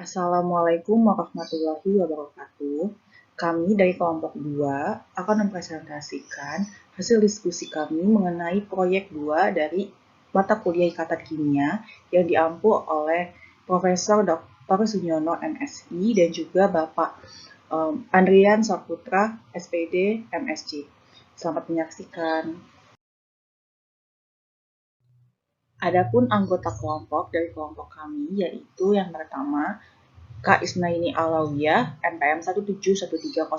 Assalamualaikum warahmatullahi wabarakatuh. Kami dari kelompok 2 akan mempresentasikan hasil diskusi kami mengenai proyek 2 dari mata kuliah Ikatan Kimia yang diampu oleh Profesor Dr. Sunyono MSI dan juga Bapak Andrian Saputra SPD MSc. Selamat menyaksikan. Adapun anggota kelompok dari kelompok kami yaitu yang pertama Kak Isnaini Alawiyah, NPM 171302355.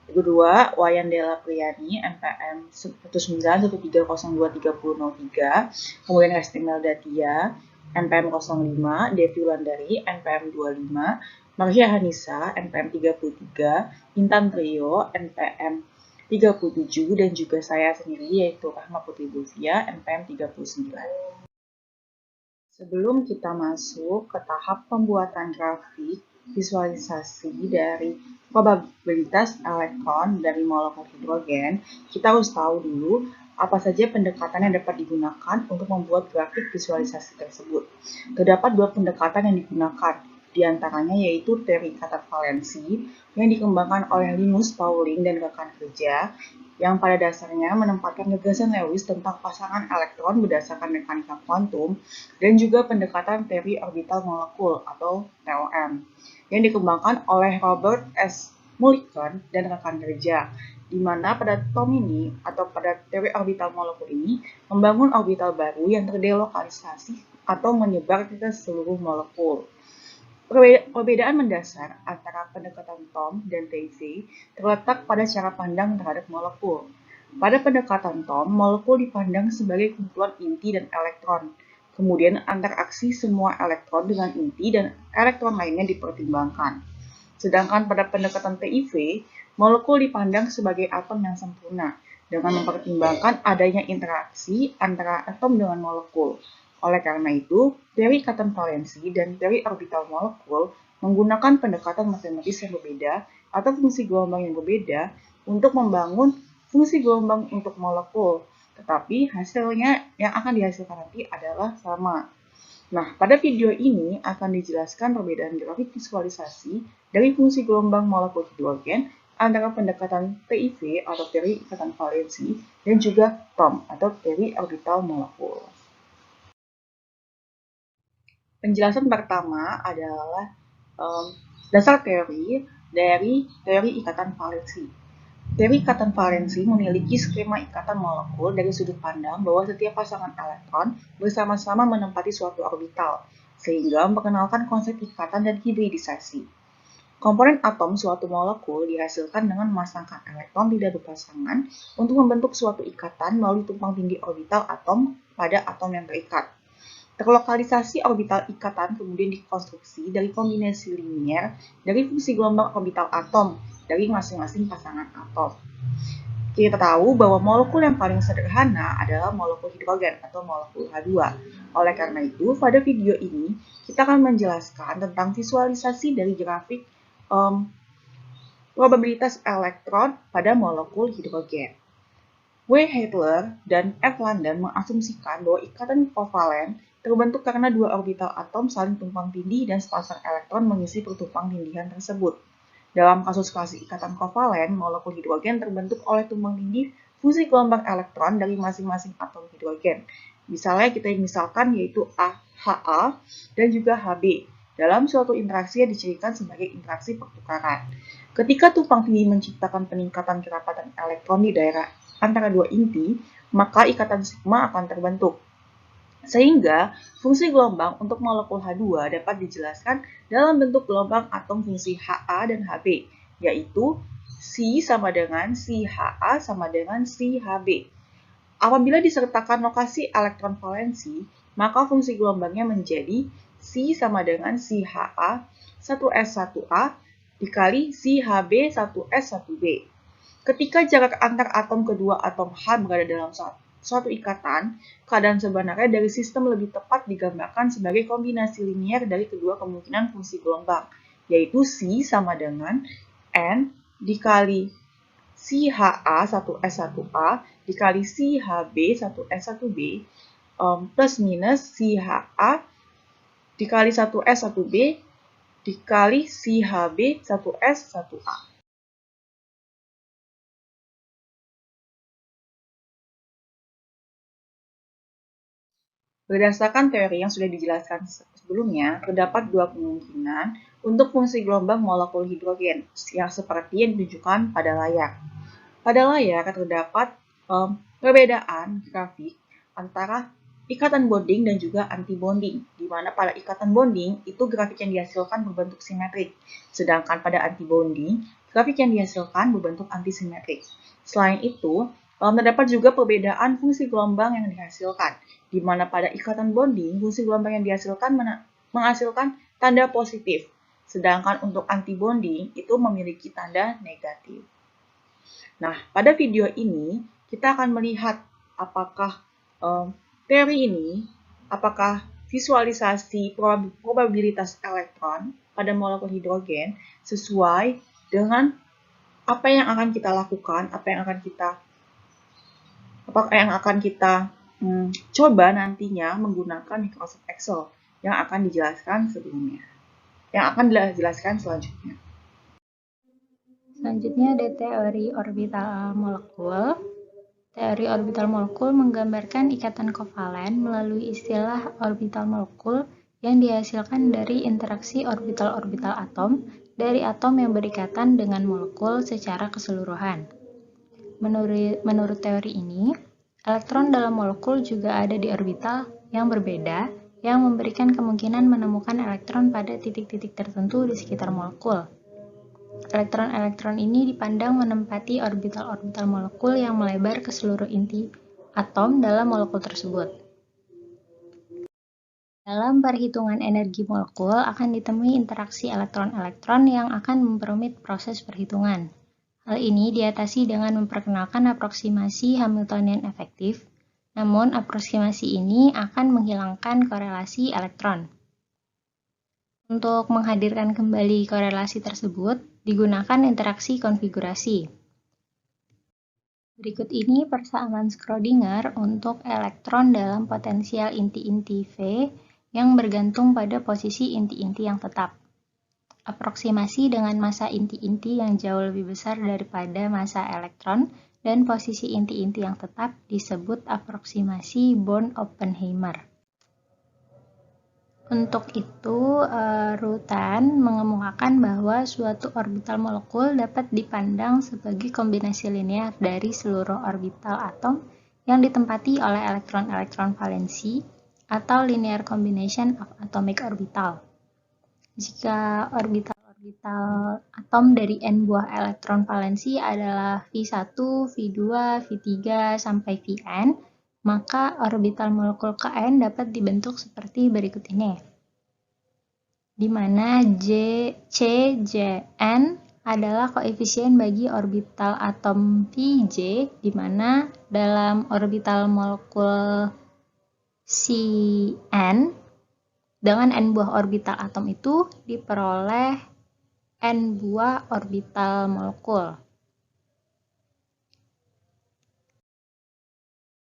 Kedua, Wayan Della Priyani, NPM 191302303. Kemudian Resti Meldatia, NPM 05, Devi Wulandari, NPM 25, Marsha Hanisa, NPM 33, Intan Trio, NPM 37, dan juga saya sendiri yaitu Rahma Putri Bulvia, NPM 39. Sebelum kita masuk ke tahap pembuatan grafik visualisasi dari probabilitas elektron dari molekul hidrogen, kita harus tahu dulu apa saja pendekatan yang dapat digunakan untuk membuat grafik visualisasi tersebut. Terdapat dua pendekatan yang digunakan, di antaranya yaitu teori ikatan valensi yang dikembangkan oleh Linus Pauling dan rekan kerja, yang pada dasarnya menempatkan gagasan Lewis tentang pasangan elektron berdasarkan mekanika kuantum, dan juga pendekatan teori orbital molekul atau TOM, yang dikembangkan oleh Robert S. Mulliken dan rekan kerja, di mana pada TOM ini atau pada teori orbital molekul ini membangun orbital baru yang terdelokalisasi atau menyebar ke seluruh molekul. Perbedaan mendasar antara pendekatan TOM dan TeV terletak pada cara pandang terhadap molekul. Pada pendekatan TOM, molekul dipandang sebagai kumpulan inti dan elektron. Kemudian interaksi semua elektron dengan inti dan elektron lainnya dipertimbangkan. Sedangkan pada pendekatan TeV, molekul dipandang sebagai atom yang sempurna dengan mempertimbangkan adanya interaksi antara atom dengan molekul. Oleh karena itu, teori ikatan valensi dan teori orbital molekul menggunakan pendekatan matematis yang berbeda atau fungsi gelombang yang berbeda untuk membangun fungsi gelombang untuk molekul. Tetapi hasilnya yang akan dihasilkan nanti adalah sama. Nah, pada video ini akan dijelaskan perbedaan grafik visualisasi dari fungsi gelombang molekul hidrogen antara pendekatan TeV atau teori ikatan valensi dan juga TOM atau teori orbital molekul. Penjelasan pertama adalah dasar teori dari teori ikatan valensi. Teori ikatan valensi memiliki skema ikatan molekul dari sudut pandang bahwa setiap pasangan elektron bersama-sama menempati suatu orbital, sehingga memperkenalkan konsep ikatan dan hibridisasi. Komponen atom suatu molekul dihasilkan dengan memasangkan elektron tidak berpasangan untuk membentuk suatu ikatan melalui tumpang tindih orbital atom pada atom yang terikat. Terlokalisasi orbital ikatan kemudian dikonstruksi dari kombinasi linier dari fungsi gelombang orbital atom dari masing-masing pasangan atom. Kita tahu bahwa molekul yang paling sederhana adalah molekul hidrogen atau molekul H2. Oleh karena itu, pada video ini kita akan menjelaskan tentang visualisasi dari grafik probabilitas elektron pada molekul hidrogen. W. Heitler dan F. London mengasumsikan bahwa ikatan kovalen terbentuk karena dua orbital atom saling tumpang tindih dan sepasang elektron mengisi pertumpang tindihan tersebut. Dalam kasus klasik ikatan kovalen, molekul hidrogen terbentuk oleh tumpang tindih fungsi gelombang elektron dari masing-masing atom hidrogen. Misalnya kita misalkan yaitu HA dan juga HB. Dalam suatu interaksi yang dicirikan sebagai interaksi pertukaran. Ketika tumpang tindih menciptakan peningkatan kerapatan elektron di daerah antara dua inti, maka ikatan sigma akan terbentuk. Sehingga fungsi gelombang untuk molekul H2 dapat dijelaskan dalam bentuk gelombang atom fungsi HA dan HB, yaitu C sama dengan CHA sama dengan CHB. Apabila disertakan lokasi elektron valensi, maka fungsi gelombangnya menjadi C sama dengan CHA 1S1A dikali CHB 1S1B. Ketika jarak antar atom kedua atom H berada dalam suatu ikatan, keadaan sebenarnya dari sistem lebih tepat digambarkan sebagai kombinasi linier dari kedua kemungkinan fungsi gelombang, yaitu C sama dengan N dikali CHA 1S1A dikali CHB 1S1B plus minus CHA dikali 1S 1B dikali si HB 1S 1A. Berdasarkan teori yang sudah dijelaskan sebelumnya, terdapat dua kemungkinan untuk fungsi gelombang molekul hidrogen yang seperti yang ditunjukkan pada layar. Pada layar terdapat perbedaan grafik antara ikatan bonding dan juga anti-bonding, di mana pada ikatan bonding itu grafik yang dihasilkan berbentuk simetrik, sedangkan pada anti-bonding grafik yang dihasilkan berbentuk antisimetrik. Selain itu, terdapat juga perbedaan fungsi gelombang yang dihasilkan, di mana pada ikatan bonding fungsi gelombang yang dihasilkan menghasilkan tanda positif, sedangkan untuk anti-bonding itu memiliki tanda negatif. Nah, pada video ini kita akan melihat apakah teori ini, apakah visualisasi probabilitas elektron pada molekul hidrogen sesuai dengan apa yang akan kita lakukan, apa yang akan kita coba nantinya menggunakan Microsoft Excel yang akan dijelaskan sebelumnya, yang akan dijelaskan selanjutnya. Selanjutnya ada teori orbital molekul. Teori orbital molekul menggambarkan ikatan kovalen melalui istilah orbital molekul yang dihasilkan dari interaksi orbital-orbital atom dari atom yang berikatan dengan molekul secara keseluruhan. Menurut teori ini, elektron dalam molekul juga ada di orbital yang berbeda yang memberikan kemungkinan menemukan elektron pada titik-titik tertentu di sekitar molekul. Elektron-elektron ini dipandang menempati orbital-orbital molekul yang melebar ke seluruh inti atom dalam molekul tersebut. Dalam perhitungan energi molekul akan ditemui interaksi elektron-elektron yang akan memperumit proses perhitungan. Hal ini diatasi dengan memperkenalkan aproksimasi Hamiltonian efektif, namun aproksimasi ini akan menghilangkan korelasi elektron. Untuk menghadirkan kembali korelasi tersebut, digunakan interaksi konfigurasi. Berikut ini persamaan Schrödinger untuk elektron dalam potensial inti-inti V yang bergantung pada posisi inti-inti yang tetap. Aproksimasi dengan massa inti-inti yang jauh lebih besar daripada massa elektron dan posisi inti-inti yang tetap disebut aproksimasi Born-Oppenheimer. Untuk itu, Rutan mengemukakan bahwa suatu orbital molekul dapat dipandang sebagai kombinasi linear dari seluruh orbital atom yang ditempati oleh elektron-elektron valensi atau linear combination of atomic orbital. Jika orbital-orbital atom dari n buah elektron valensi adalah V1, V2, V3, sampai Vn, maka orbital molekul Kn dapat dibentuk seperti berikut ini, di mana CJN adalah koefisien bagi orbital atom Vj, di mana dalam orbital molekul Cn, dengan n buah orbital atom itu diperoleh n buah orbital molekul.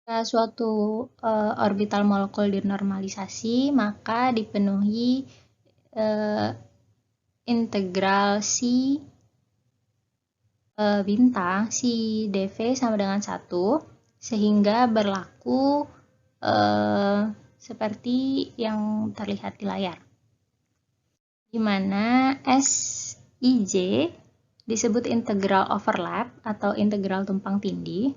Jika suatu orbital molekul dinormalisasi, maka dipenuhi integral si bintang, si dv sama dengan 1, sehingga berlaku seperti yang terlihat di layar, di mana Sij disebut integral overlap atau integral tumpang tindih.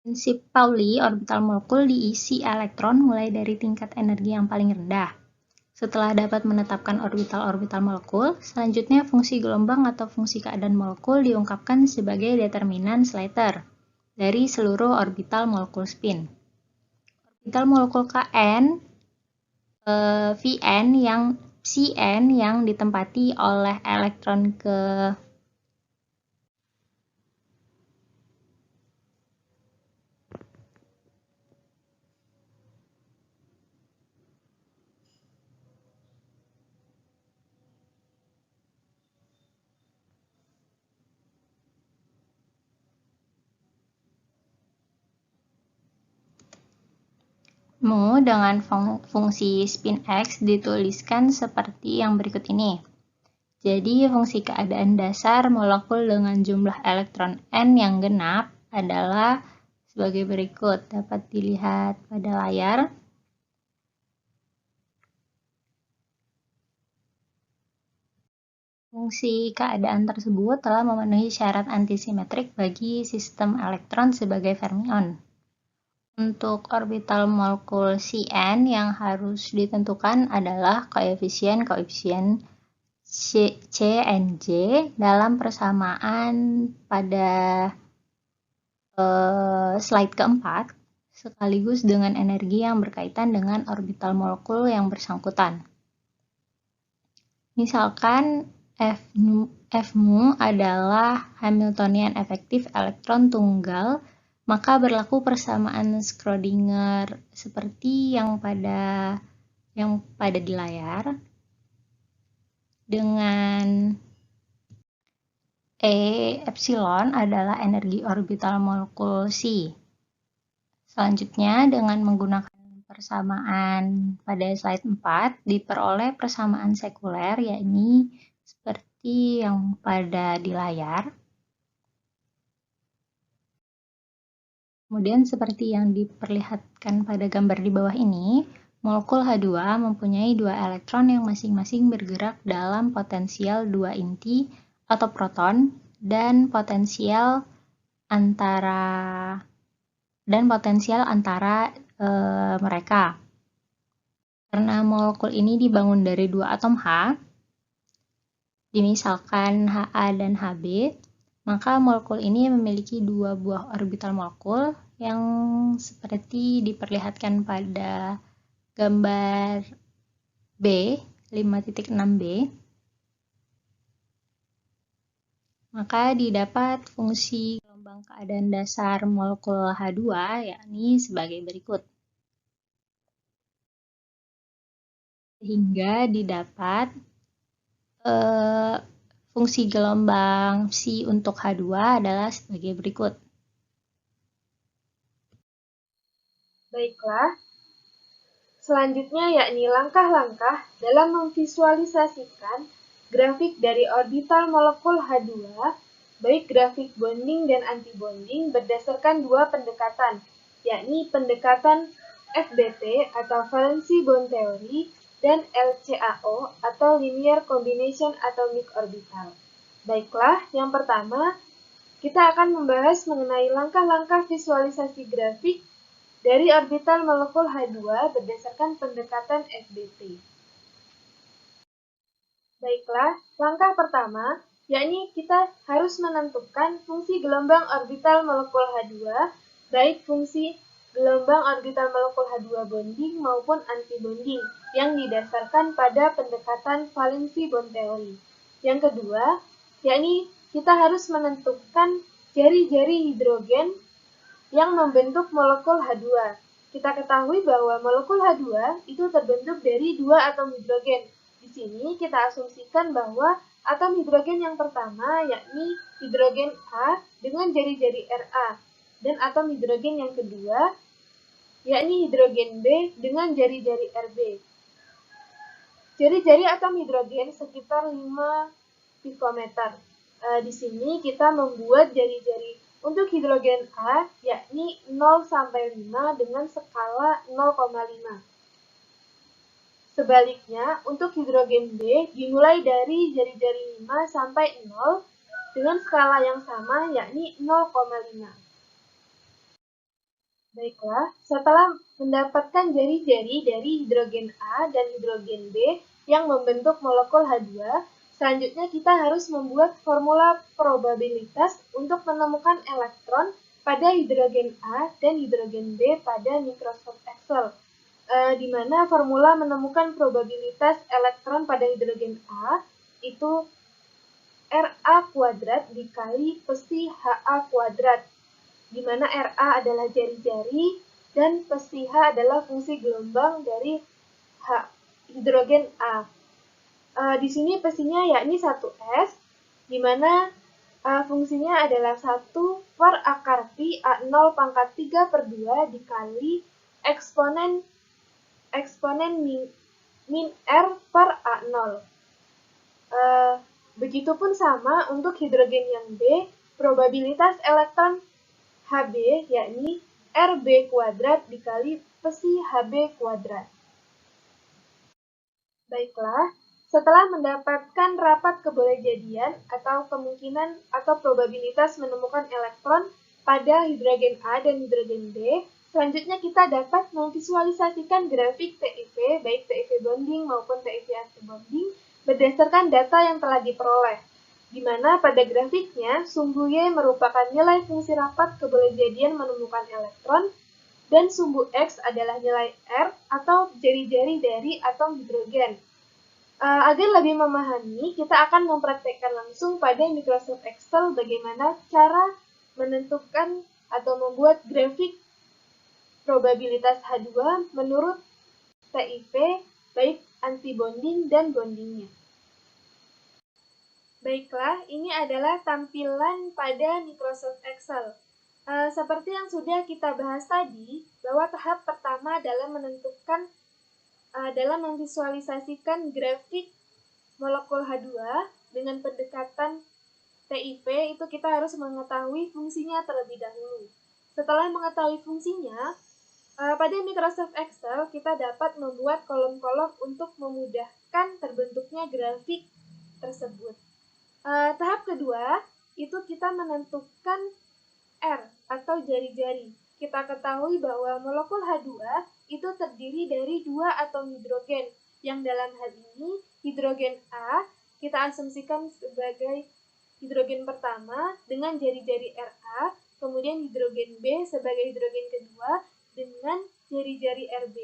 Prinsip Pauli orbital molekul diisi elektron mulai dari tingkat energi yang paling rendah. Setelah dapat menetapkan orbital-orbital molekul, selanjutnya fungsi gelombang atau fungsi keadaan molekul diungkapkan sebagai determinan Slater dari seluruh orbital molekul spin. Orbital molekul Kn, Vn yang Cn yang ditempati oleh elektron ke mu dengan fungsi spin X dituliskan seperti yang berikut ini. Jadi, fungsi keadaan dasar molekul dengan jumlah elektron N yang genap adalah sebagai berikut. Dapat dilihat pada layar. Fungsi keadaan tersebut telah memenuhi syarat antisimetrik bagi sistem elektron sebagai fermion. Untuk orbital molekul Cn yang harus ditentukan adalah koefisien CNJ dalam persamaan pada slide keempat, sekaligus dengan energi yang berkaitan dengan orbital molekul yang bersangkutan. Misalkan Fmu adalah Hamiltonian efektif elektron tunggal, maka berlaku persamaan Schrödinger seperti yang pada di layar, dengan epsilon adalah energi orbital molekul C. Selanjutnya, dengan menggunakan persamaan pada slide 4, diperoleh persamaan sekuler, yakni seperti yang pada di layar. Kemudian seperti yang diperlihatkan pada gambar di bawah ini, molekul H2 mempunyai dua elektron yang masing-masing bergerak dalam potensial 2 inti atau proton dan potensial antara mereka. Karena molekul ini dibangun dari dua atom H, dimisalkan Ha dan Hb, maka molekul ini memiliki dua buah orbital molekul yang seperti diperlihatkan pada gambar B, 5.6b. Maka didapat fungsi gelombang keadaan dasar molekul H2 yakni sebagai berikut. Sehingga didapat fungsi gelombang psi untuk H2 adalah sebagai berikut. Baiklah, selanjutnya yakni langkah-langkah dalam memvisualisasikan grafik dari orbital molekul H2, baik grafik bonding dan antibonding berdasarkan dua pendekatan, yakni pendekatan FBT atau Valency Bond Theory dan LCAO atau Linear Combination Atomic Orbital. Baiklah, yang pertama, kita akan membahas mengenai langkah-langkah visualisasi grafik dari orbital molekul H2 berdasarkan pendekatan FBT. Baiklah, langkah pertama, yakni kita harus menentukan fungsi gelombang orbital molekul H2, baik fungsi gelombang orbital molekul H2 bonding maupun antibonding yang didasarkan pada pendekatan Valency Bond Theory. Yang kedua, yakni kita harus menentukan jari-jari hidrogen yang membentuk molekul H2. Kita ketahui bahwa molekul H2 itu terbentuk dari dua atom hidrogen. Di sini kita asumsikan bahwa atom hidrogen yang pertama yakni hidrogen A dengan jari-jari Ra, dan atom hidrogen yang kedua yakni hidrogen B dengan jari-jari Rb. Jari-jari atom hidrogen sekitar 5 pikometer. Di sini kita membuat jari-jari untuk hidrogen A yakni 0 sampai 5 dengan skala 0,5. Sebaliknya, untuk hidrogen B dimulai dari jari-jari 5 sampai 0 dengan skala yang sama yakni 0,5. Baiklah, setelah mendapatkan jari-jari dari hidrogen A dan hidrogen B yang membentuk molekul H2, selanjutnya kita harus membuat formula probabilitas untuk menemukan elektron pada hidrogen A dan hidrogen B pada mikroskop Excel, di mana formula menemukan probabilitas elektron pada hidrogen A itu Ra kuadrat dikali psi Ha kuadrat, di mana Ra adalah jari-jari dan psi H adalah fungsi gelombang dari hidrogen A. Di sini psinya yakni 1s, di mana fungsinya adalah 1 per akar pi A0 pangkat 3/2 dikali eksponen eksponen min R per A0. Begitupun sama untuk hidrogen yang B, probabilitas elektron Hb yakni Rb kuadrat dikali psi Hb kuadrat. Baiklah, setelah mendapatkan rapat kebolehjadian atau kemungkinan atau probabilitas menemukan elektron pada hidrogen A dan hidrogen B, selanjutnya kita dapat memvisualisasikan grafik TIV, baik TIV bonding maupun TIV antibonding, berdasarkan data yang telah diperoleh, di mana pada grafiknya sumbu Y merupakan nilai fungsi rapat kebolehjadian menemukan elektron, dan sumbu X adalah nilai R atau jari-jari dari atom hidrogen. Agar lebih memahami, kita akan mempraktekkan langsung pada Microsoft Excel bagaimana cara menentukan atau membuat grafik probabilitas H2 menurut TIV, baik antibonding dan bondingnya. Baiklah, ini adalah tampilan pada Microsoft Excel. Seperti yang sudah kita bahas tadi, bahwa tahap pertama adalah menentukan dalam memvisualisasikan grafik molekul H2 dengan pendekatan TIV, itu kita harus mengetahui fungsinya terlebih dahulu. Setelah mengetahui fungsinya, pada Microsoft Excel kita dapat membuat kolom-kolom untuk memudahkan terbentuknya grafik tersebut. Tahap kedua, itu kita menentukan R atau jari-jari. Kita ketahui bahwa molekul H2 itu terdiri dari dua atom hidrogen, yang dalam hal ini hidrogen A kita asumsikan sebagai hidrogen pertama dengan jari-jari Ra, kemudian hidrogen B sebagai hidrogen kedua dengan jari-jari Rb.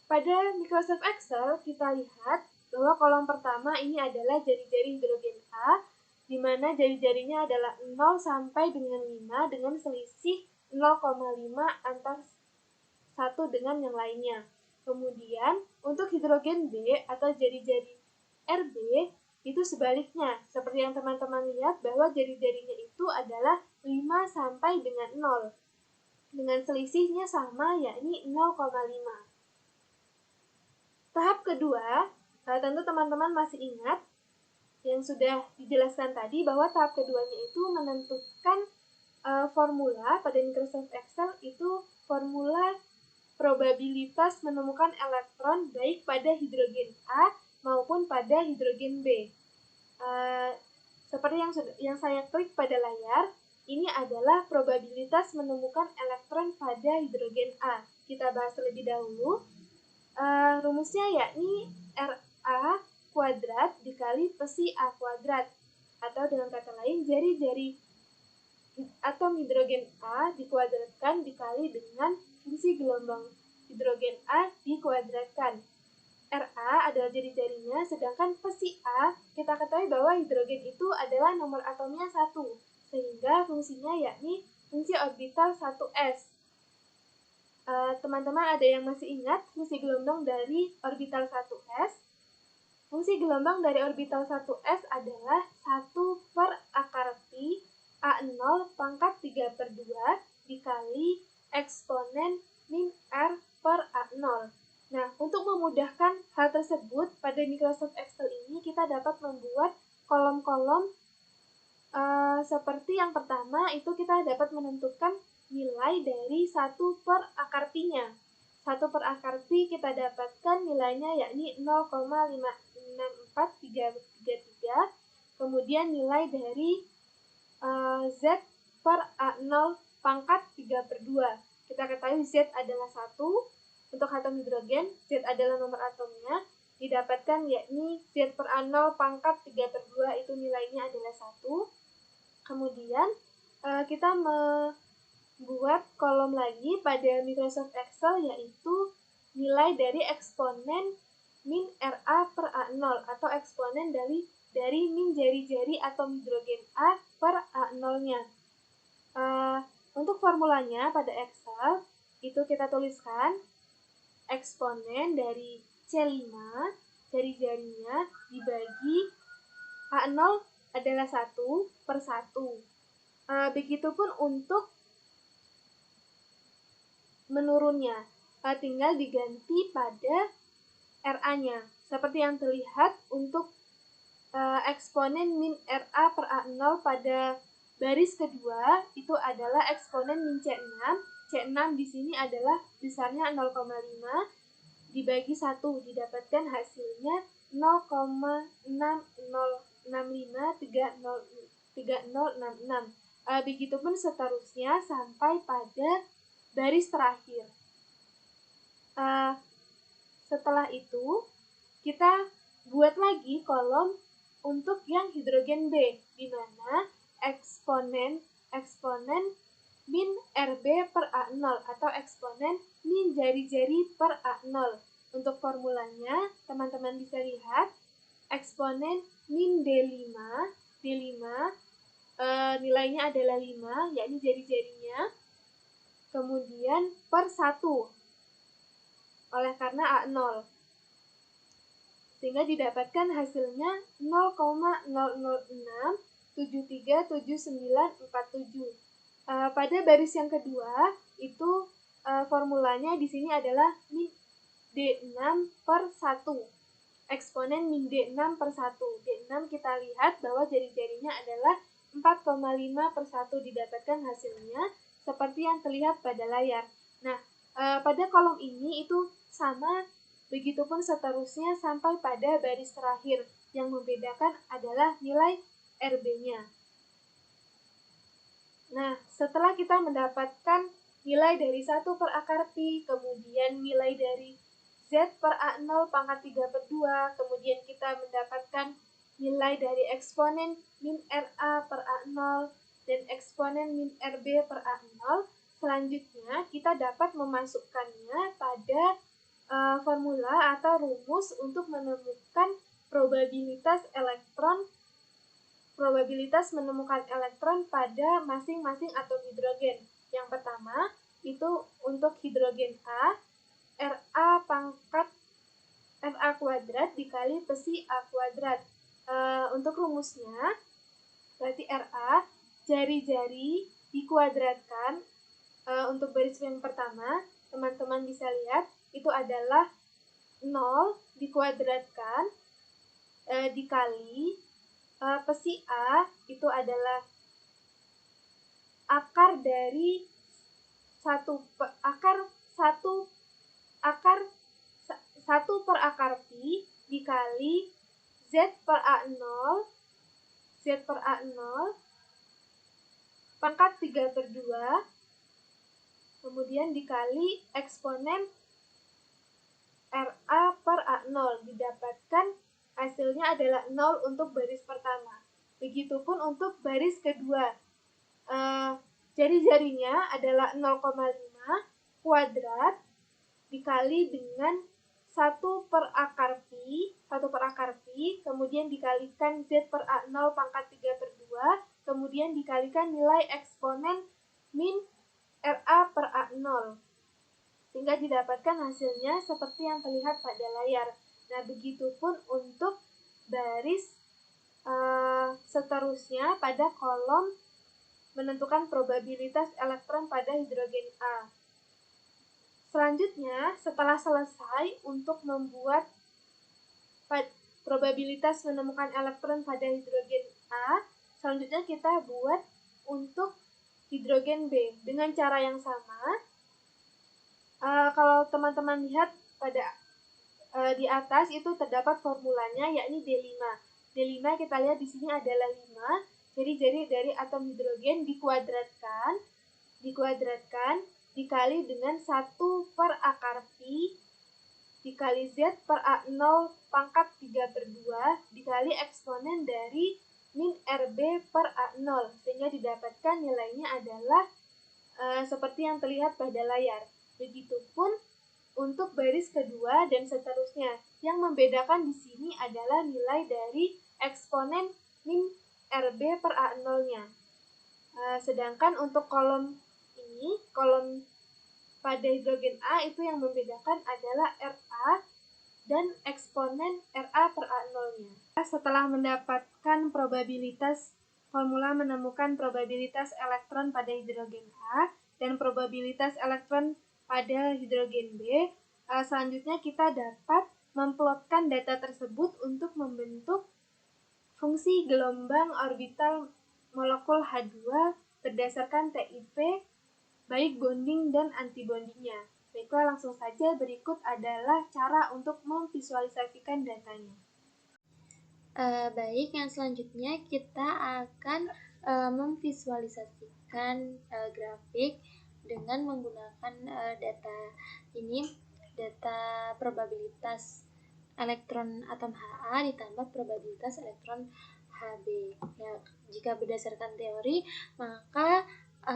Pada Microsoft Excel kita lihat bahwa kolom pertama ini adalah jari-jari hidrogen A, di mana jari-jarinya adalah 0 sampai dengan 5 dengan selisih 0,5 antar satu dengan yang lainnya. Kemudian, untuk hidrogen B atau jari-jari Rb, itu sebaliknya. Seperti yang teman-teman lihat bahwa jari-jarinya itu adalah 5 sampai dengan 0. Dengan selisihnya sama, yakni 0,5. Tahap kedua, tentu teman-teman masih ingat yang sudah dijelaskan tadi bahwa tahap keduanya itu menentukan formula pada Microsoft Excel itu formula probabilitas menemukan elektron baik pada hidrogen A maupun pada hidrogen B. Seperti yang saya klik pada layar, ini adalah probabilitas menemukan elektron pada hidrogen A. Kita bahas terlebih dahulu. Rumusnya yakni Ra kuadrat dikali psi A kuadrat, atau dengan kata lain jari-jari atom hidrogen A dikuadratkan dikali dengan fungsi gelombang hidrogen A dikuadratkan. Ra adalah jari-jarinya, sedangkan psi A kita ketahui bahwa hidrogen itu adalah nomor atomnya 1, sehingga fungsinya yakni fungsi orbital 1s. Teman-teman ada yang masih ingat fungsi gelombang dari orbital 1s? Fungsi gelombang dari orbital 1s adalah 1 per akar pi A0 pangkat 3/2 dikali eksponen min R per A0. Nah, untuk memudahkan hal tersebut, pada Microsoft Excel ini kita dapat membuat kolom-kolom seperti yang pertama, itu kita dapat menentukan nilai dari 1 per akar pi-nya. 1 per akar pi kita dapatkan nilainya yakni 0,564333. Kemudian nilai dari Z per A0 pangkat 3/2. Kita ketahui Z adalah 1. Untuk atom hidrogen, Z adalah nomor atomnya. Didapatkan yakni Z per A0 pangkat 3/2 itu nilainya adalah 1. Kemudian kita membuat kolom lagi pada Microsoft Excel, yaitu nilai dari eksponen min Ra per A0 atau eksponen dari min jari-jari atom hidrogen A per A0-nya. Untuk formulanya pada Excel, itu kita tuliskan eksponen dari C5, jari-jarinya dibagi A0 adalah 1 per 1. Begitupun untuk menurunnya. tinggal diganti pada RA-nya. Seperti yang terlihat untuk eksponen min RA per A0 pada baris kedua itu adalah eksponen min C6. C6 di sini adalah besarnya 0,5 dibagi 1, didapatkan hasilnya 0,60653066. Begitupun seterusnya sampai pada baris terakhir. Setelah itu, kita buat lagi kolom untuk yang hidrogen B, di mana eksponen min RB per A0 atau eksponen min jari-jari per A0. Untuk formulanya, teman-teman bisa lihat eksponen min D5 nilainya adalah 5, yakni jari-jarinya, kemudian per 1, oleh karena A0. Sehingga didapatkan hasilnya 0,006737947. Pada baris yang kedua, itu formulanya di sini adalah min D6 per 1. Eksponen min D6 per 1. D6 kita lihat bahwa jari-jarinya adalah 4,5 per 1, didapatkan hasilnya seperti yang terlihat pada layar. Nah, pada kolom ini itu sama, begitupun seterusnya sampai pada baris terakhir. Yang membedakan adalah nilai RB-nya. Nah, setelah kita mendapatkan nilai dari 1 per akar pi, kemudian nilai dari Z per A0 pangkat 3 per 2, kemudian kita mendapatkan nilai dari eksponen min RA per A0 dan eksponen min RB per A0, selanjutnya kita dapat memasukkannya pada formula atau rumus untuk menemukan probabilitas menemukan elektron pada masing-masing atom hidrogen. Yang pertama, itu untuk hidrogen A, RA pangkat Fa kuadrat dikali psi A kuadrat. Untuk rumusnya, berarti RA, jari-jari dikuadratkan. Untuk baris yang pertama, teman-teman bisa lihat, itu adalah 0 dikuadratkan dikali psi A, itu adalah akar dari 1 per akar pi dikali Z per A0 pangkat 3 per 2, kemudian dikali eksponen RA per A0, didapatkan hasilnya adalah 0 untuk baris pertama. Begitupun untuk baris kedua, jari-jarinya adalah 0,5 kuadrat dikali dengan 1 per akar pi, kemudian dikalikan Z per A0 pangkat 3 per 2, kemudian dikalikan nilai eksponen min RA per A0. Sehingga didapatkan hasilnya seperti yang terlihat pada layar. Nah, begitupun untuk baris seterusnya pada kolom menentukan probabilitas elektron pada hidrogen A. Selanjutnya, setelah selesai untuk membuat probabilitas menemukan elektron pada hidrogen A, selanjutnya kita buat untuk hidrogen B dengan cara yang sama. Kalau teman-teman lihat pada di atas itu terdapat formulanya, yakni D5. D5 kita lihat di sini adalah 5. Jari-jari dari atom hidrogen dikuadratkan dikali dengan 1 per akar pi dikali Z per A0 pangkat 3 per 2 dikali eksponen dari min RB per A0, sehingga didapatkan nilainya adalah seperti yang terlihat pada layar. Begitupun untuk baris kedua dan seterusnya. Yang membedakan di sini adalah nilai dari eksponen min RB per A0-nya. Sedangkan untuk kolom ini, kolom pada hidrogen A, itu yang membedakan adalah RA dan eksponen RA per A0-nya. Setelah mendapatkan formula menemukan probabilitas elektron pada hidrogen A dan probabilitas elektron pada hidrogen B, selanjutnya kita dapat memplotkan data tersebut untuk membentuk fungsi gelombang orbital molekul H2 berdasarkan TIP, baik bonding dan antibondingnya. Baiklah, langsung saja berikut adalah cara untuk memvisualisasikan datanya. Baik, yang selanjutnya kita akan memvisualisasikan grafik dengan menggunakan data ini, data probabilitas elektron atom Ha ditambah probabilitas elektron Hb. Ya, jika berdasarkan teori, maka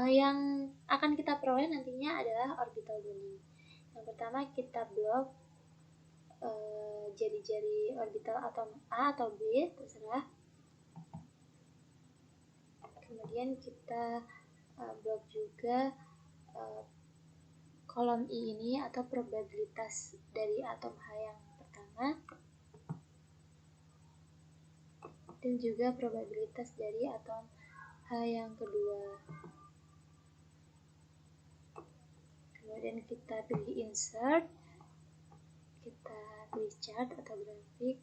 yang akan kita peroleh nantinya adalah orbital bonding. Yang pertama kita blok jari-jari orbital atom A atau B, terserah. Kemudian kita blok juga kolom I ini atau probabilitas dari atom H yang pertama dan juga probabilitas dari atom H yang kedua. Kemudian kita pilih insert, kita pilih chart atau grafik,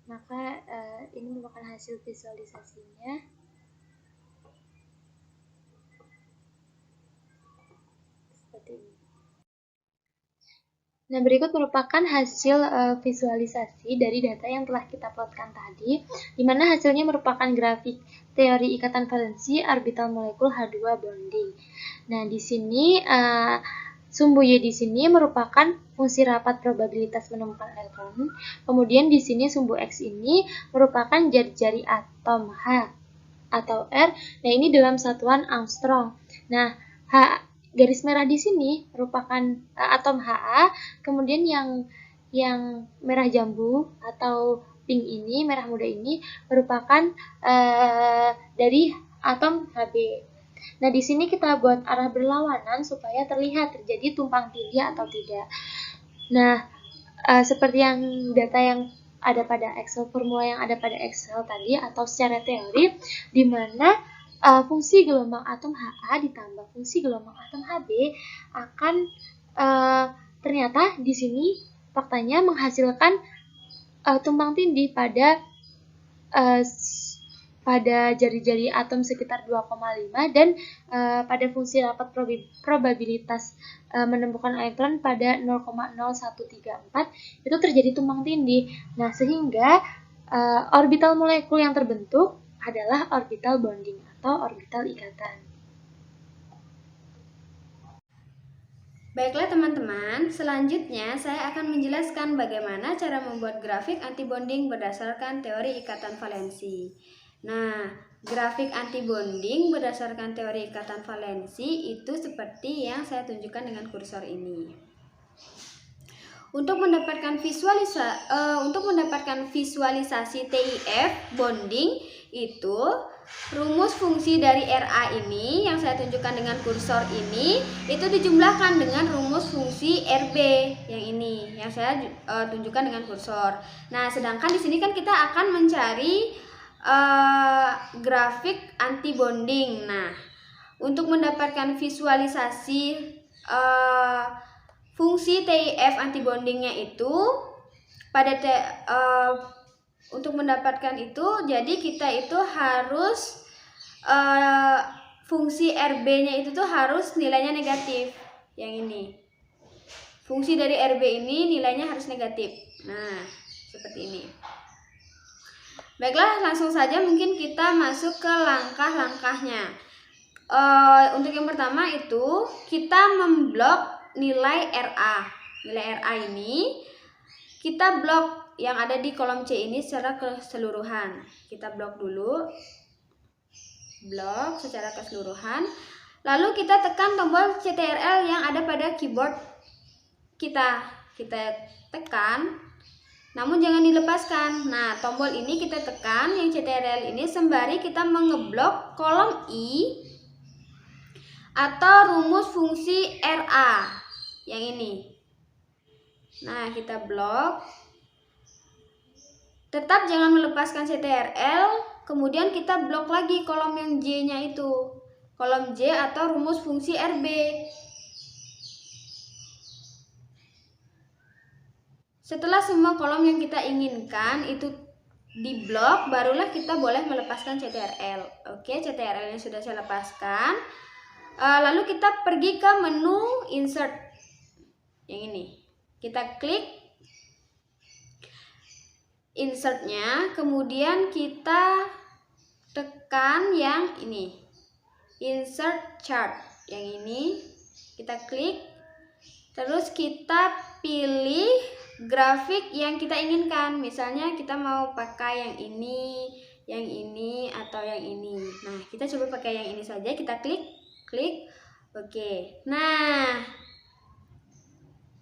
maka ini merupakan hasil visualisasinya. Seperti ini. Nah, berikut merupakan hasil visualisasi dari data yang telah kita plotkan tadi, di mana hasilnya merupakan grafik teori ikatan valensi orbital molekul H2 bonding. Nah, di sini sumbu Y di sini merupakan fungsi rapat probabilitas menemukan elektron. Kemudian di sini sumbu X ini merupakan jari-jari atom H atau R. Nah, ini dalam satuan Armstrong. Nah, garis merah di sini merupakan atom Ha, kemudian yang merah jambu atau pink ini, merah muda ini merupakan dari atom Hb. Nah, di sini kita buat arah berlawanan supaya terlihat terjadi tumpang tindih atau tidak. Nah, seperti yang data yang ada pada Excel, formula yang ada pada Excel tadi atau secara teori, di mana fungsi gelombang atom Ha ditambah fungsi gelombang atom Hb akan ternyata di sini faktanya menghasilkan tumpang tindih pada jari-jari atom sekitar 2,5 dan pada fungsi rapat probabilitas menemukan elektron pada 0,0134 itu terjadi tumpang tindih. Nah, sehingga orbital molekul yang terbentuk adalah orbital bonding atau orbital ikatan. Baiklah teman-teman, selanjutnya saya akan menjelaskan bagaimana cara membuat grafik antibonding berdasarkan teori ikatan valensi. Nah, grafik antibonding berdasarkan teori ikatan valensi itu seperti yang saya tunjukkan dengan kursor ini. Untuk mendapatkan visualisasi TIF bonding itu rumus fungsi dari RA ini yang saya tunjukkan dengan kursor ini itu dijumlahkan dengan rumus fungsi RB yang ini yang saya tunjukkan dengan kursor. Nah, sedangkan di sini kan kita akan mencari grafik antibonding. Nah, untuk mendapatkan visualisasi fungsi TIF antibondingnya itu untuk mendapatkan itu, jadi kita itu harus fungsi RB-nya itu tuh harus nilainya negatif. Yang ini. Fungsi dari RB ini nilainya harus negatif. Nah, seperti ini. Baiklah, langsung saja mungkin kita masuk ke langkah-langkahnya. Untuk yang pertama itu kita memblok nilai RA. Nilai RA ini kita blok yang ada di kolom C ini secara keseluruhan. Kita blok dulu. Blok secara keseluruhan. Lalu kita tekan tombol CTRL yang ada pada keyboard kita. Kita tekan, namun jangan dilepaskan. Nah, tombol ini kita tekan yang CTRL ini sembari kita mengeblok kolom I atau rumus fungsi RA yang ini. Nah, kita blok. Tetap jangan melepaskan CTRL, kemudian kita blok lagi kolom yang J-nya itu. kolom J atau rumus fungsi RB. Setelah semua kolom yang kita inginkan itu diblok, barulah kita boleh melepaskan CTRL. Oke, CTRL-nya sudah saya lepaskan. Lalu kita pergi ke menu Insert. Yang ini. Kita klik Insert-nya, kemudian kita tekan yang ini. Insert Chart. Yang ini. Kita klik. Terus kita pilih grafik yang kita inginkan. Misalnya kita mau pakai yang ini, atau yang ini. Nah, kita coba pakai yang ini saja. Kita klik. Oke. Nah,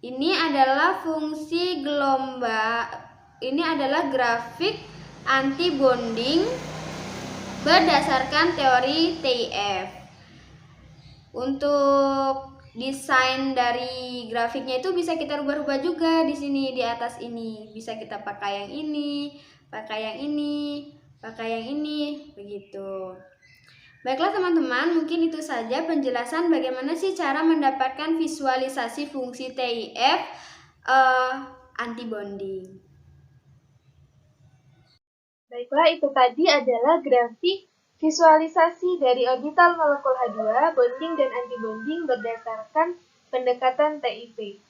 ini adalah fungsi gelombang. Ini adalah grafik anti bonding berdasarkan teori TIF. Untuk desain dari grafiknya itu bisa kita rubah-rubah juga di sini, di atas ini. Bisa kita pakai yang ini, pakai yang ini, pakai yang ini, begitu. Baiklah teman-teman, mungkin itu saja penjelasan bagaimana sih cara mendapatkan visualisasi fungsi TIF anti-bonding. Baiklah, itu tadi adalah grafik visualisasi dari orbital molekul H2, bonding dan antibonding berdasarkan pendekatan TIP.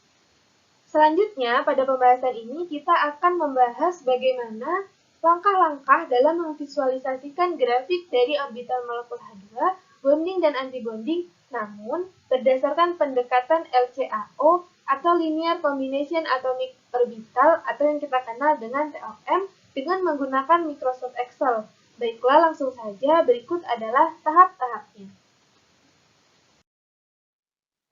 Selanjutnya, pada pembahasan ini kita akan membahas bagaimana langkah-langkah dalam memvisualisasikan grafik dari orbital molekul H2, bonding dan antibonding, namun berdasarkan pendekatan LCAO atau Linear Combination Atomic Orbital atau yang kita kenal dengan TOM dengan menggunakan Microsoft Excel. Baiklah, langsung saja berikut adalah tahap-tahapnya.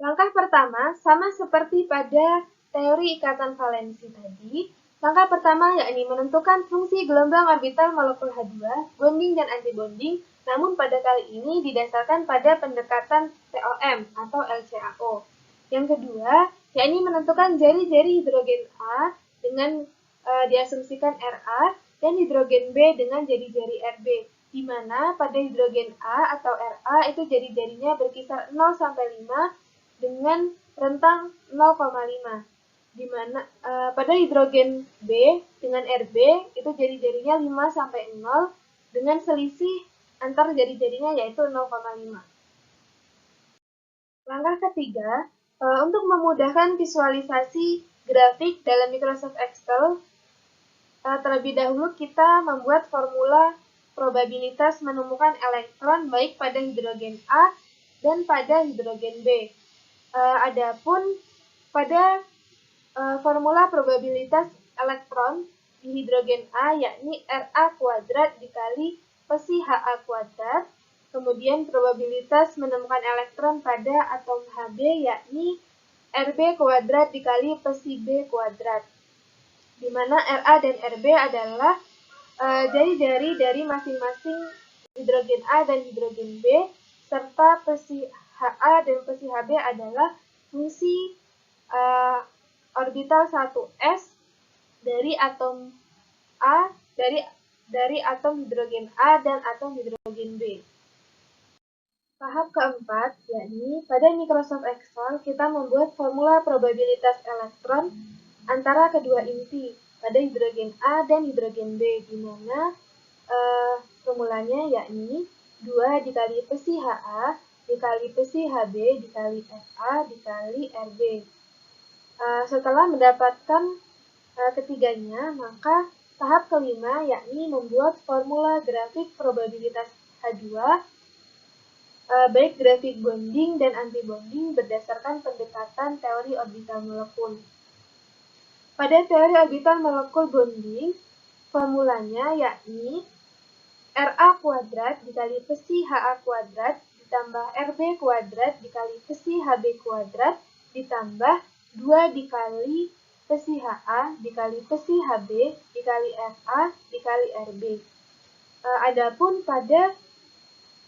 Langkah pertama sama seperti pada teori ikatan valensi tadi. Langkah pertama yakni menentukan fungsi gelombang orbital molekul H2, bonding dan antibonding, namun pada kali ini didasarkan pada pendekatan TOM atau LCAO. Yang kedua, yakni menentukan jari-jari hidrogen A dengan diasumsikan Ra dan hidrogen B dengan jari-jari Rb, di mana pada hidrogen A atau Ra itu jari-jarinya berkisar 0 sampai 5 dengan rentang 0,5. Di mana pada hidrogen B dengan Rb itu jari-jarinya 5 sampai 0 dengan selisih antar jari-jarinya yaitu 0,5. Langkah ketiga, untuk memudahkan visualisasi grafik dalam Microsoft Excel, terlebih dahulu kita membuat formula probabilitas menemukan elektron baik pada hidrogen A dan pada hidrogen B. Adapun pada formula probabilitas elektron di hidrogen A yakni Ra kuadrat dikali psi Ha kuadrat. Kemudian probabilitas menemukan elektron pada atom Hb yakni Rb kuadrat dikali psi B kuadrat. Di mana Ra dan Rb adalah jari-jari dari masing-masing hidrogen A dan hidrogen B, serta psi Ha dan psi Hb adalah fungsi orbital 1s dari atom A, dari atom hidrogen A dan atom hidrogen B. Tahap keempat, yakni pada Microsoft Excel kita membuat formula probabilitas elektron antara kedua inti pada hidrogen A dan hidrogen B, di mana formulanya yakni 2 dikali psi Ha dikali psi Hb dikali Fa dikali Rb. Setelah mendapatkan ketiganya, maka tahap kelima yakni membuat formula grafik probabilitas H2 baik grafik bonding dan antibonding berdasarkan pendekatan teori orbital molekul. Pada teori orbital molekul bonding, formulanya yakni Ra kuadrat dikali psi Ha kuadrat ditambah Rb kuadrat dikali psi Hb kuadrat ditambah 2 dikali psi Ha dikali psi Hb dikali Fa dikali Rb. Adapun pada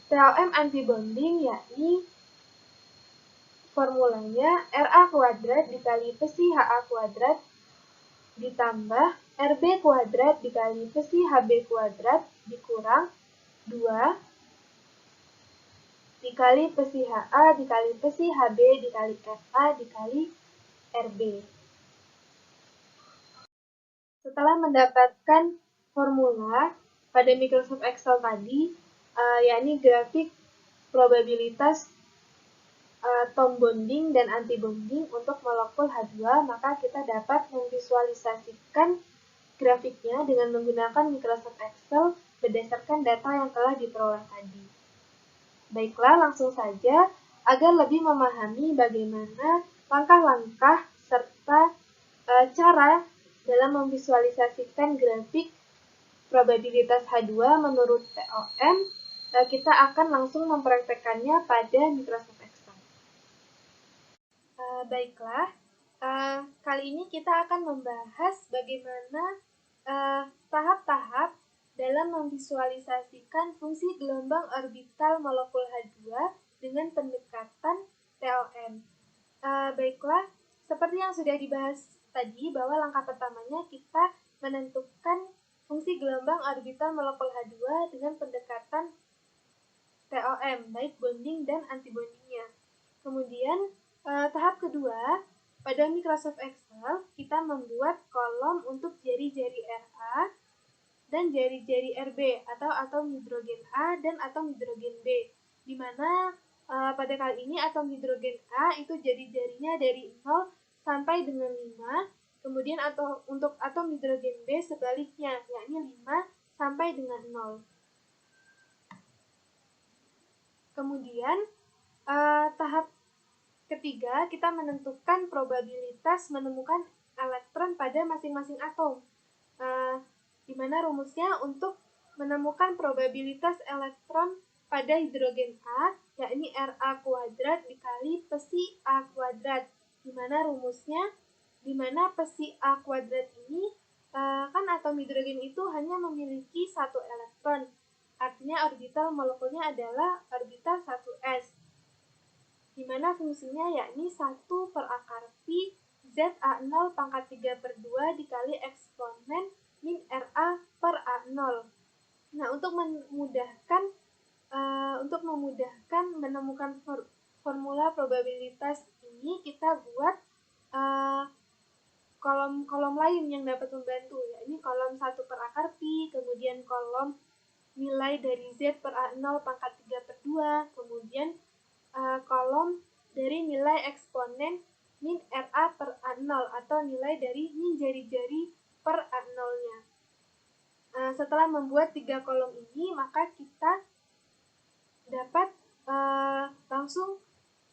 TOM antibonding yakni formulanya Ra kuadrat dikali psi Ha kuadrat ditambah Rb kuadrat dikali psi Hb kuadrat dikurang 2 dikali dikali pesi HA dikali pesi HB dikali FA dikali RB. Setelah mendapatkan formula pada Microsoft Excel tadi, yakni grafik probabilitas atom bonding dan antibonding untuk molekul H2, maka kita dapat memvisualisasikan grafiknya dengan menggunakan Microsoft Excel berdasarkan data yang telah diperoleh tadi. Baiklah, langsung saja agar lebih memahami bagaimana langkah-langkah serta cara dalam memvisualisasikan grafik probabilitas H2 menurut TOM, kita akan langsung mempraktekkannya pada Microsoft Excel. Baiklah, kali ini kita akan membahas bagaimana tahap-tahap dalam memvisualisasikan fungsi gelombang orbital molekul H2 dengan pendekatan TOM. Baiklah, seperti yang sudah dibahas tadi, bahwa langkah pertamanya kita menentukan fungsi gelombang orbital molekul H2 dengan pendekatan TOM, baik bonding dan antibondingnya. Kemudian, tahap kedua, pada Microsoft Excel, kita membuat kolom untuk jari-jari Ra dan jari-jari Rb, atau atom hidrogen A dan atom hidrogen B, di mana pada kali ini atom hidrogen A itu jari-jarinya dari 0 sampai dengan 5, kemudian untuk atom hidrogen B sebaliknya, yakni 5 sampai dengan 0. Kemudian tahap ketiga, kita menentukan probabilitas menemukan elektron pada masing-masing atom, di mana rumusnya untuk menemukan probabilitas elektron pada hidrogen A, yakni Ra kuadrat dikali pesi A kuadrat, di mana rumusnya, di mana pesi A kuadrat ini, kan atom hidrogen itu hanya memiliki satu elektron, artinya orbital molekulnya adalah orbital 1s, di mana fungsinya yakni 1 per akar pi ZA0 pangkat 3 per 2 dikali eksponen min Ra per A0. Nah, untuk memudahkan menemukan formula probabilitas ini, kita buat kolom-kolom lain yang dapat membantu, yakni kolom 1 per akar pi, kemudian kolom nilai dari Z per A0 pangkat 3 per 2, kemudian kolom dari nilai eksponen min Ra per A0 atau nilai dari min jari-jari per A0-nya. Setelah membuat 3 kolom ini, maka kita dapat langsung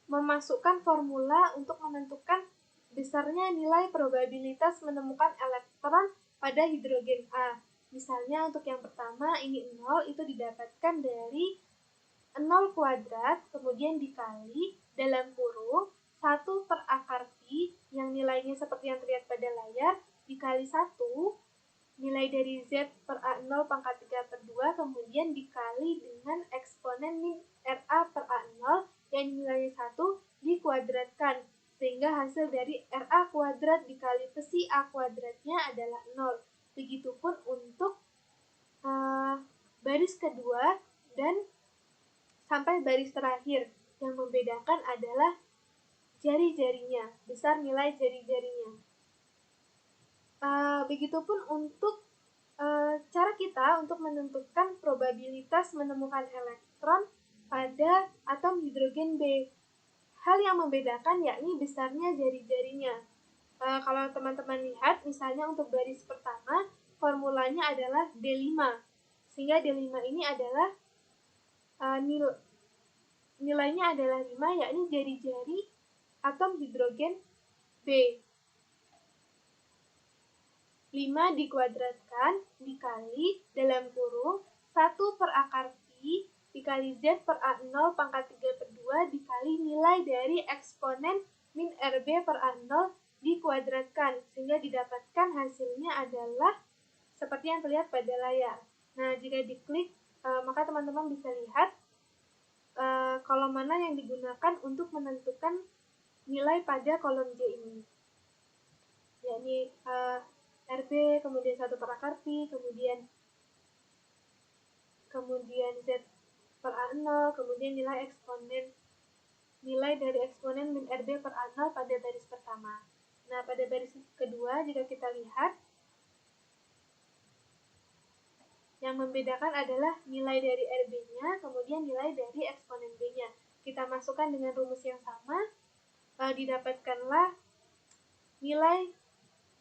memasukkan formula untuk menentukan besarnya nilai probabilitas menemukan elektron pada hidrogen A. Misalnya untuk yang pertama, ini 0, itu didapatkan dari 0 kuadrat, kemudian dikali dalam kurung 1 per akar pi, yang nilainya seperti yang terlihat pada layar, dikali 1, nilai dari Z per A0 pangkat 3 per 2, kemudian dikali dengan eksponen min Ra per A0, yang nilainya 1, dikuadratkan, sehingga hasil dari Ra kuadrat dikali pesi A kuadratnya adalah 0. Begitupun untuk baris kedua dan sampai baris terakhir. Yang membedakan adalah jari-jarinya, besar nilai jari-jarinya. Begitupun untuk cara kita untuk menentukan probabilitas menemukan elektron pada atom hidrogen B. Hal yang membedakan yakni besarnya jari-jarinya. Kalau teman-teman lihat, misalnya untuk baris pertama, formulanya adalah D5. Sehingga D5 ini adalah nilainya adalah 5, yakni jari-jari atom hidrogen B. 5 dikuadratkan dikali dalam kurung 1 per akar pi dikali Z per A0 pangkat 3 per 2 dikali nilai dari eksponen min RB per A0 dikuadratkan, sehingga didapatkan hasilnya adalah seperti yang terlihat pada layar. Nah, jika diklik, maka teman-teman bisa lihat kolom mana yang digunakan untuk menentukan nilai pada kolom J ini, yakni RB, kemudian 1 per akar pi, kemudian Z per A0, kemudian nilai dari eksponen min RB per A0 pada baris pertama. Nah, pada baris kedua jika kita lihat, yang membedakan adalah nilai dari RB-nya, kemudian nilai dari eksponen B-nya. Kita masukkan dengan rumus yang sama, didapatkanlah nilai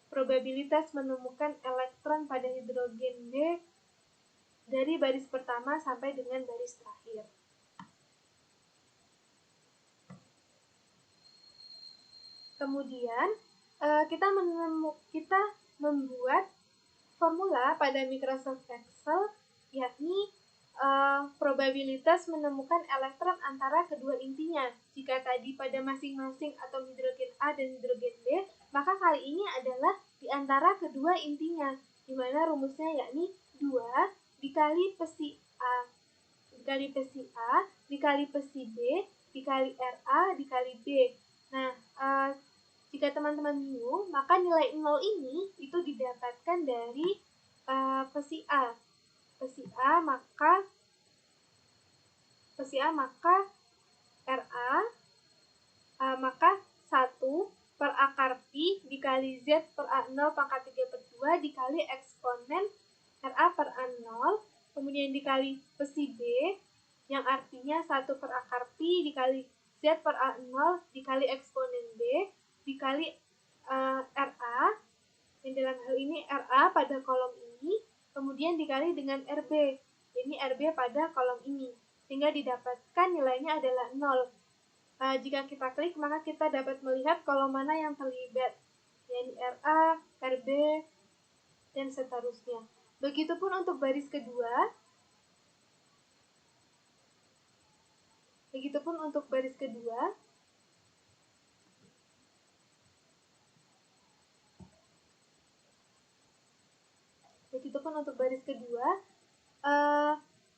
probabilitas menemukan elektron pada hidrogen B dari baris pertama sampai dengan baris terakhir. Kemudian, kita membuat formula pada Microsoft Excel, yakni probabilitas menemukan elektron antara kedua intinya. Jika tadi pada masing-masing atom hidrogen A dan hidrogen B, maka kali ini adalah di antara kedua intinya, di mana rumusnya yakni 2 dikali pesi A dikali pesi A dikali pesi B dikali RA dikali B. Nah, jika teman-teman bingung, maka nilai 0 ini itu didapatkan dari pesi A. Pesi A maka RA maka 1 per akar pi dikali Z per A0 pangkat 3 per 2 dikali eksponen RA per A0, kemudian dikali pesi B, yang artinya 1 per akar pi dikali Z per A0 dikali eksponen B, dikali RA, yang dalam hal ini RA pada kolom ini, kemudian dikali dengan RB, ini RB pada kolom ini, sehingga didapatkan nilainya adalah 0. Jika kita klik, maka kita dapat melihat kolom mana yang terlibat, yakni RA, RB, dan seterusnya. Begitupun untuk baris kedua. Begitupun untuk baris kedua.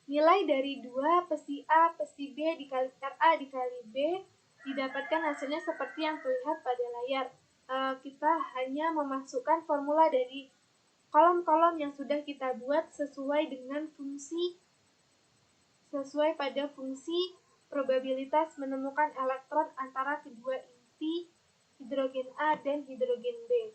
Nilai dari 2 pesi A pesi B dikali RA dikali B didapatkan hasilnya seperti yang terlihat pada layar. Kita hanya memasukkan formula dari kolom-kolom yang sudah kita buat sesuai pada fungsi probabilitas menemukan elektron antara kedua inti hidrogen A dan hidrogen B.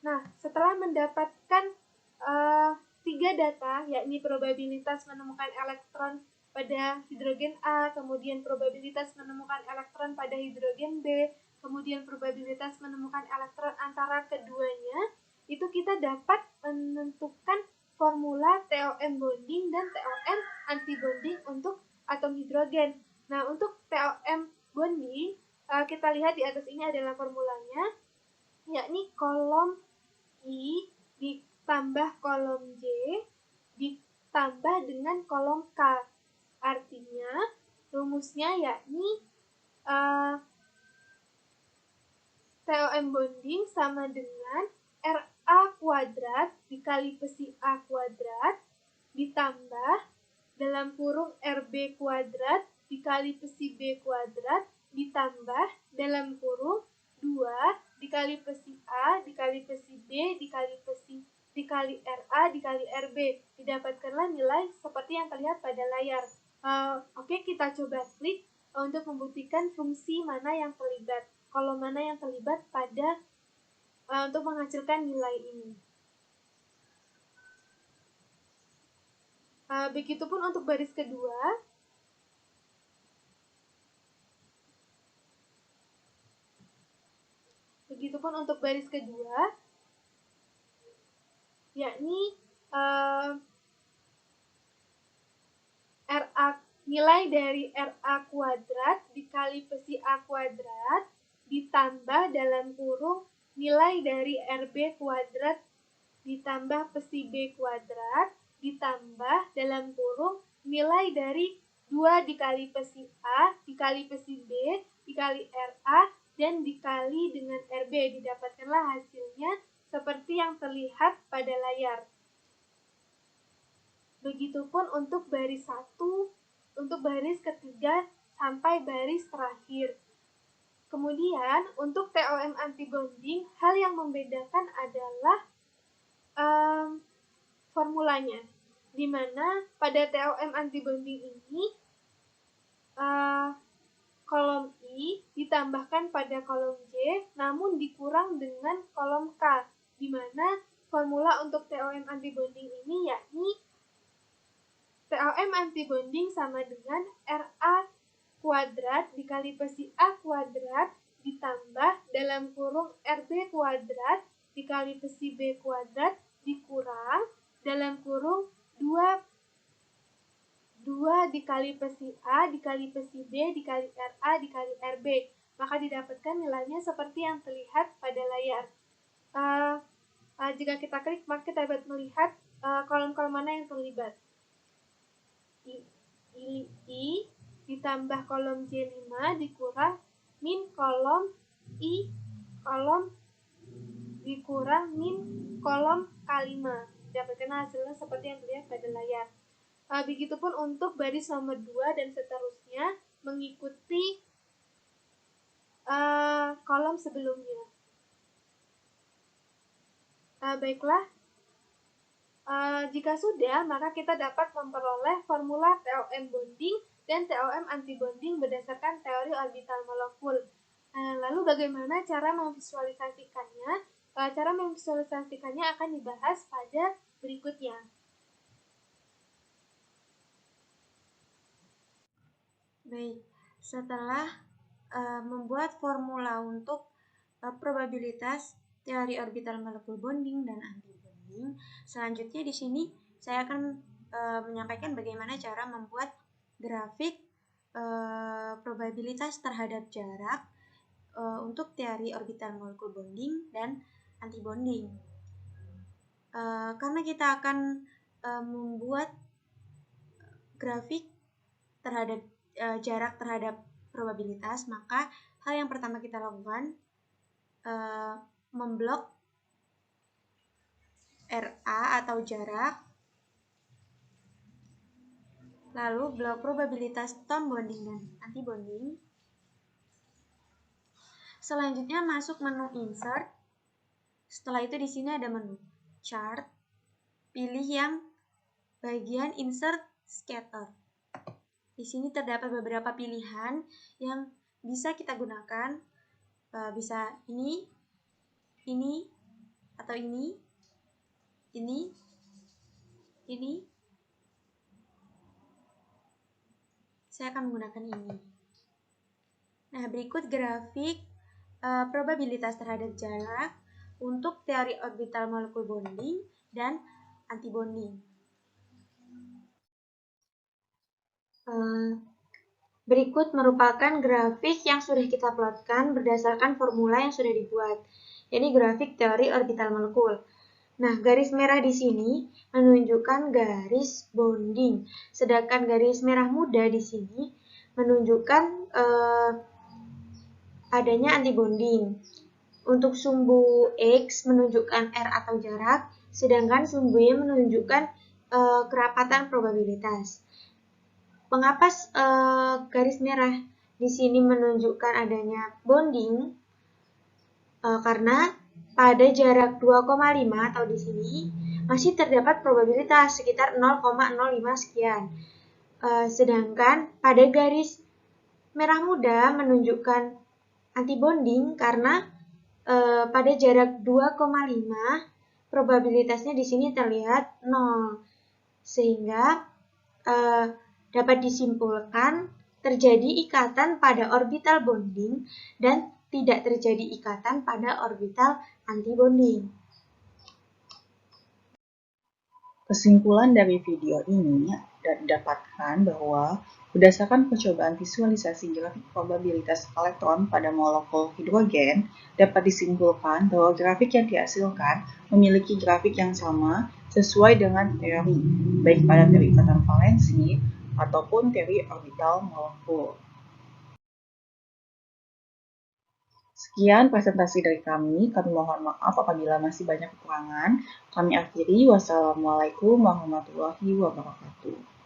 Nah, setelah mendapatkan 3 data, yakni probabilitas menemukan elektron pada hidrogen A, kemudian probabilitas menemukan elektron pada hidrogen B, kemudian probabilitas menemukan elektron antara keduanya, itu kita dapat menentukan formula TOM bonding dan TOM antibonding untuk atom hidrogen. Nah, untuk TOM bonding, kita lihat di atas ini adalah formulanya, yakni kolom I ditambah kolom J ditambah dengan kolom K. Artinya, rumusnya yakni TOM bonding sama dengan RA kuadrat dikali pesi A kuadrat ditambah dalam kurung RB kuadrat dikali pesi B kuadrat ditambah dalam kurung 2 dikali pesi A dikali pesi B dikali RA dikali RB. Didapatkanlah nilai seperti yang terlihat pada layar. Oke, kita coba klik untuk membuktikan fungsi mana yang terlibat, kolom mana yang terlibat pada untuk menghasilkan nilai ini. Begitupun untuk baris kedua. Yakni nilai dari RA kuadrat dikali pesi A kuadrat ditambah dalam kurung nilai dari RB kuadrat ditambah pesi B kuadrat ditambah dalam kurung nilai dari 2 dikali pesi A dikali pesi B dikali RA dan dikali dengan RB. Didapatkanlah hasilnya seperti yang terlihat pada layar. Begitupun untuk baris 1, untuk baris ketiga sampai baris terakhir. Kemudian untuk TOM antibonding, hal yang membedakan adalah formulanya, di mana pada TOM antibonding ini ditambahkan pada kolom J, namun dikurang dengan kolom K, di mana formula untuk TOM antibonding ini yakni TOM antibonding sama dengan RA kuadrat dikali psi A kuadrat ditambah dalam kurung RB kuadrat dikali psi B kuadrat dikurang dalam kurung 2 dikali psi A dikali psi B dikali RA dikali RB. Maka didapatkan nilainya seperti yang terlihat pada layar. Jika kita klik, maka kita dapat melihat kolom-kolom mana yang terlibat. I ditambah kolom J5 dikurang min kolom I kolom dikurang min kolom K5. Dapatkan hasilnya seperti yang terlihat pada layar. Begitupun untuk baris nomor 2 dan seterusnya mengikuti kolom sebelumnya. Baiklah, jika sudah, maka kita dapat memperoleh formula TOM bonding dan TOM antibonding berdasarkan teori orbital molekul. Lalu bagaimana cara memvisualisasikannya? Cara memvisualisasikannya akan dibahas pada berikutnya. Baik, setelah membuat formula untuk probabilitas teori orbital molekul bonding dan antibonding, selanjutnya di sini saya akan menyampaikan bagaimana cara membuat grafik probabilitas terhadap jarak untuk teori orbital molekul bonding dan antibonding. Karena kita akan membuat grafik terhadap jarak terhadap probabilitas, maka hal yang pertama kita lakukan memblok RA atau jarak, lalu blok probabilitas Thom bonding dan antibonding. Selanjutnya masuk menu insert. Setelah itu di sini ada menu chart. Pilih yang bagian insert scatter. Di sini terdapat beberapa pilihan yang bisa kita gunakan. Bisa ini, atau ini. Saya akan menggunakan ini. Nah, berikut grafik probabilitas terhadap jarak untuk teori orbital molekul bonding dan antibonding. Berikut merupakan grafik yang sudah kita plotkan berdasarkan formula yang sudah dibuat. Ini grafik teori orbital molekul. Nah, garis merah di sini menunjukkan garis bonding, sedangkan garis merah muda di sini menunjukkan adanya antibonding. Untuk sumbu X menunjukkan R atau jarak, sedangkan sumbu Y menunjukkan kerapatan probabilitas. Mengapa garis merah di sini menunjukkan adanya bonding? Karena pada jarak 2,5 atau di sini masih terdapat probabilitas sekitar 0,05 sekian. Sedangkan pada garis merah muda menunjukkan antibonding karena pada jarak 2,5 probabilitasnya di sini terlihat 0. Sehingga dapat disimpulkan terjadi ikatan pada orbital bonding dan tidak terjadi ikatan pada orbital antibonding. Kesimpulan dari video ini didapatkan bahwa berdasarkan percobaan visualisasi grafik probabilitas elektron pada molekul hidrogen, dapat disimpulkan bahwa grafik yang dihasilkan memiliki grafik yang sama sesuai dengan teori, baik pada teori ikatan valensi ataupun teori orbital molekul. Sekian presentasi dari kami mohon maaf apabila masih banyak kekurangan. Kami akhiri, wassalamualaikum warahmatullahi wabarakatuh.